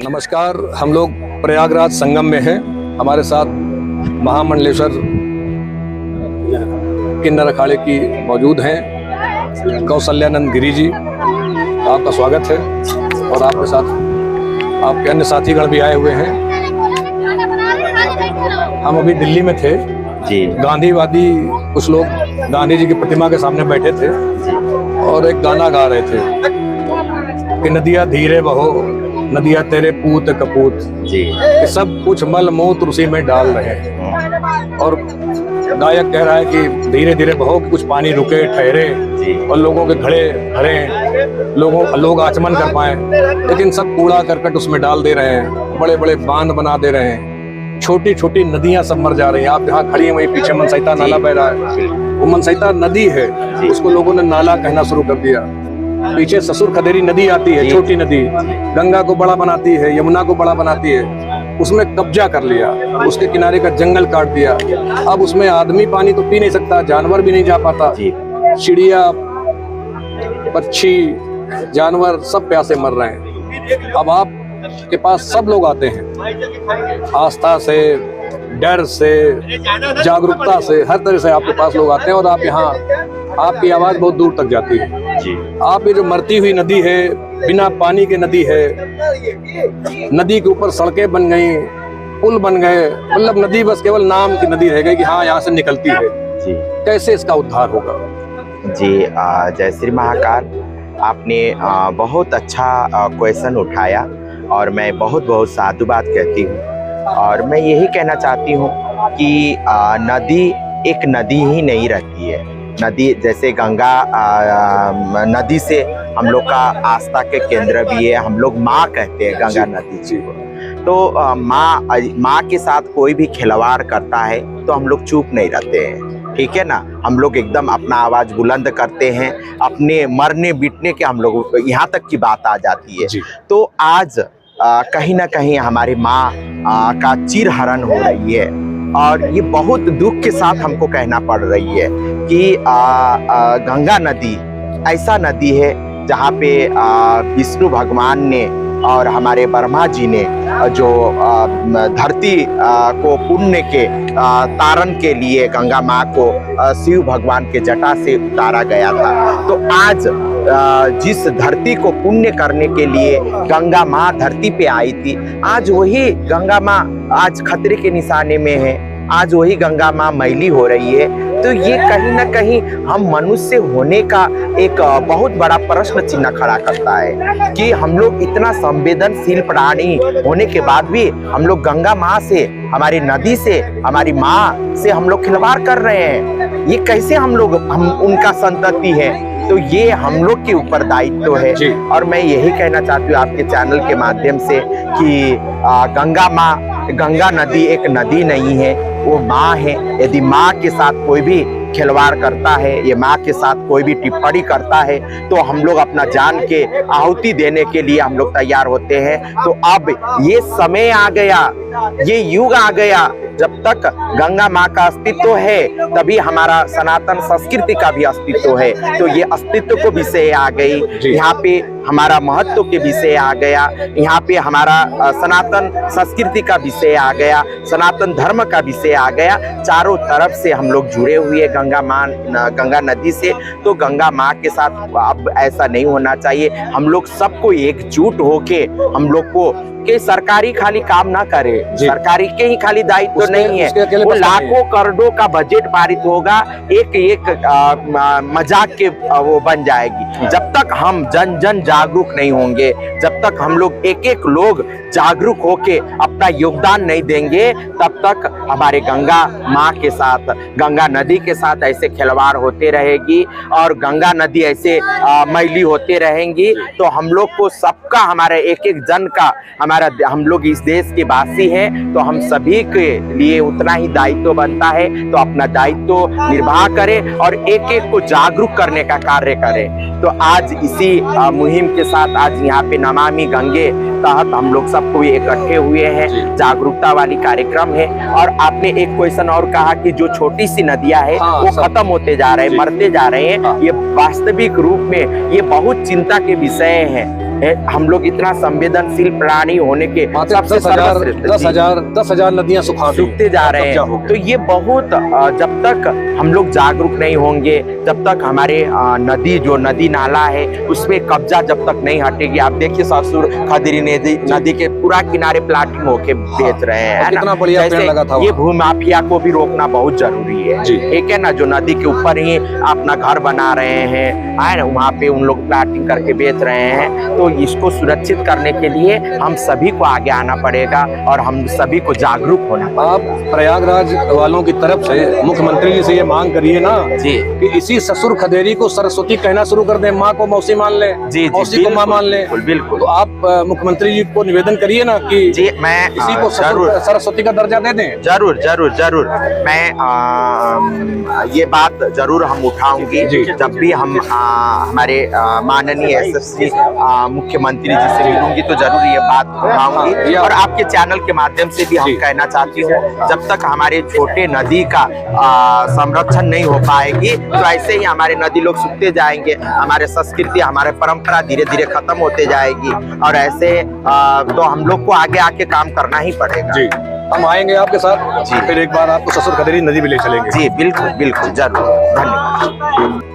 नमस्कार। हम लोग प्रयागराज संगम में हैं। हमारे साथ महामंडलेश्वर किन्नर अखाड़े की मौजूद हैं कौशल्यानंद गिरी जी। आपका स्वागत है और आपके साथ आपके अन्य साथीगण भी आए हुए हैं। हम अभी दिल्ली में थे जी। गांधीवादी कुछ लोग गांधी जी की प्रतिमा के सामने बैठे थे और एक गाना गा रहे थे कि नदिया धीरे बहो, नदिया तेरे पूत कपूत जी, सब कुछ मल मूत्र उसी में डाल रहे हैं। और गायक कह रहा है कि धीरे धीरे बहो, कुछ पानी रुके ठहरे और लोगों के घड़े भरे, लोग आचमन कर पाए, लेकिन सब कूड़ा करकट उसमें डाल दे रहे हैं, बड़े बड़े बांध बना दे रहे हैं, छोटी छोटी नदियां सब मर जा रही हैं। आप जहाँ खड़ी हैं वहीं पीछे मनसहिता नाला बह रहा है, वो मनसहिता नदी है, उसको लोगों ने नाला कहना शुरू कर दिया। पीछे ससुर खदेरी नदी आती है, छोटी नदी, गंगा को बड़ा बनाती है, यमुना को बड़ा बनाती है, उसमें कब्जा कर लिया, उसके किनारे का जंगल काट दिया। अब उसमें आदमी पानी तो पी नहीं सकता, जानवर भी नहीं जा पाता, चिड़िया पक्षी जानवर सब प्यासे मर रहे हैं। अब आप के पास सब लोग आते हैं, आस्था से, डर से, जागरूकता से, हर तरह से आपके पास लोग आते हैं और आप यहाँ, आपकी आवाज बहुत दूर तक जाती है जी। आप ये जो मरती हुई नदी है, बिना पानी के नदी है, नदी के ऊपर सड़कें बन गई, पुल बन गए, मतलब नदी बस केवल नाम की नदी रह गई कि हाँ यहाँ से निकलती है जी। कैसे इसका उद्धार होगा जी? जय श्री महाकाल। आपने बहुत अच्छा क्वेश्चन उठाया और मैं बहुत बहुत साधुवाद कहती हूँ। और मैं यही कहना चाहती हूँ कि नदी एक नदी ही नहीं रहती है। नदी जैसे गंगा नदी से हम लोग का आस्था के केंद्र भी है। हम लोग माँ कहते हैं गंगा नदी जी को। तो माँ के साथ कोई भी खिलवाड़ करता है तो हम लोग चुप नहीं रहते हैं, ठीक है ना। हम लोग एकदम अपना आवाज़ बुलंद करते हैं, अपने मरने बिटने के हम लोग यहाँ तक की बात आ जाती है। तो आज कहीं ना कहीं हमारी माँ का चिरहरण हो रही है और ये बहुत दुख के साथ हमको कहना पड़ रही है कि गंगा नदी ऐसा नदी है जहाँ पे विष्णु भगवान ने और हमारे ब्रह्मा जी ने जो धरती को पुण्य के तारण के लिए गंगा माँ को शिव भगवान के जटा से उतारा गया था। तो आज जिस धरती को पुण्य करने के लिए गंगा माँ धरती पे आई थी, आज वही गंगा माँ आज खतरे के निशाने में है। आज वही गंगा माँ मैली हो रही है। तो ये कहीं ना कहीं हम मनुष्य होने का एक बहुत बड़ा प्रश्न चिन्ह खड़ा करता है कि हम लोग इतना संवेदनशील प्राणी होने के बाद भी हम लोग गंगा माँ से, हमारी नदी से, हमारी माँ से हम लोग खिलवाड़ कर रहे हैं। ये कैसे हम उनका संतति है? तो ये हम लोग के ऊपर दायित्व है। और मैं यही कहना चाहती हूँ आपके चैनल के माध्यम से कि गंगा नदी एक नदी नहीं है, वो माँ है। यदि माँ के साथ कोई भी खिलवाड़ करता है, ये माँ के साथ कोई भी टिप्पणी करता है, तो हम लोग अपना जान के आहुति देने के लिए हम लोग तैयार होते हैं। तो अब ये समय आ गया, ये युग आ गया, जब तक गंगा माँ का अस्तित्व है तभी हमारा सनातन संस्कृति का भी अस्तित्व है। तो ये अस्तित्व को विषय आ गई, यहाँ पे हमारा महत्व के विषय आ गया, यहाँ पे हमारा सनातन संस्कृति का विषय आ गया, सनातन धर्म का विषय आ गया। चारों तरफ से हम लोग जुड़े हुए गंगा नदी से। तो गंगा माँ के साथ अब ऐसा नहीं होना चाहिए। हम लोग सबको एकजुट होके हम लोग को कि सरकारी खाली काम ना करे, सरकारी के ही खाली दायित्व नहीं है। वो लाखों करोड़ों का बजट पारित होगा, एक मजाक के वो बन जाएगी। जब तक हम जन जागरूक नहीं होंगे, जब तक हम लोग एक लोग जागरूक होके अपना योगदान नहीं देंगे, तब तक हमारे गंगा माँ के साथ, गंगा नदी के साथ ऐसे खिलवाड़ होते रहेगी और गंगा नदी ऐसे मैली होते रहेंगी। तो हम लोग को सबका, हमारे एक जन का, हम लोग इस देश के वासी हैं, तो हम सभी के लिए उतना ही दायित्व बनता है। तो अपना दायित्व निर्वाह करें और एक को जागरूक करने का कार्य करें। तो आज इसी मुहिम के साथ आज यहाँ पे नमामि गंगे तहत हम लोग सबको इकट्ठे हुए हैं, जागरूकता वाली कार्यक्रम है। और आपने एक क्वेश्चन और कहा कि जो छोटी सी नदियां है वो खत्म होते जा रहे हैं, मरते जा रहे हैं। ये वास्तविक रूप में ये बहुत चिंता के विषय है। हम लोग इतना संवेदनशील प्राणी होने के सबसे सर्वश्रेष्ठ 10,000 नदियां सूखते जा रहे हैं। तो ये बहुत जब तक हम लोग जागरूक नहीं होंगे, जब तक हमारे नदी नाला है उसमें कब्जा जब तक नहीं हटेगी। आप देखिए ससुर खदरी नदी के पूरा किनारे प्लाटिंग होके बेच रहे हैं, है ना। बढ़िया पेड़ लगा था। ये भू माफिया को भी रोकना बहुत जरूरी है, ठीक है ना। जो नदी के ऊपर ही अपना घर बना रहे हैं, है ना, वहाँ पे उन लोग प्लाटिंग करके बेच रहे हैं। तो इसको सुरक्षित करने के लिए हम सभी को आगे आना पड़ेगा और हम सभी को जागरूक होना पड़ेगा। आप प्रयागराज वालों की तरफ से मुख्यमंत्री जी से ये मांग करिए ना जी कि इसी ससुर खदेरी को सरस्वती कहना शुरू कर दें, माँ को मौसी मान ले, जी मौसी को माँ मान ले। बिल्कुल। तो आप मुख्यमंत्री जी को निवेदन करिए ना कि जी मैं इसी को सरस्वती का दर्जा दे दें। जरूर जरूर जरूर मैं ये बात जरूर हम उठाऊंगी जब भी हम हमारे माननीय एसएससी मुख्यमंत्री जी से मिलूंगी तो जरूर ये बात उठाऊंगी। और आपके चैनल के माध्यम से भी हम कहना चाहती हूँ, जब तक हमारे छोटे नदी का संरक्षण नहीं हो पाएगी तो ऐसे ही हमारे नदी लोग सूखते जाएंगे, हमारे संस्कृति हमारे परंपरा धीरे धीरे खत्म होते जाएगी। और ऐसे तो हम लोग को आगे आके काम करना ही पड़ेगा। जी हम आएंगे आपके साथ जी। फिर एक बार आपको ससुर खदेरी नदी भी ले चलेंगे। जी बिल्कुल बिल्कुल जरूर। धन्यवाद।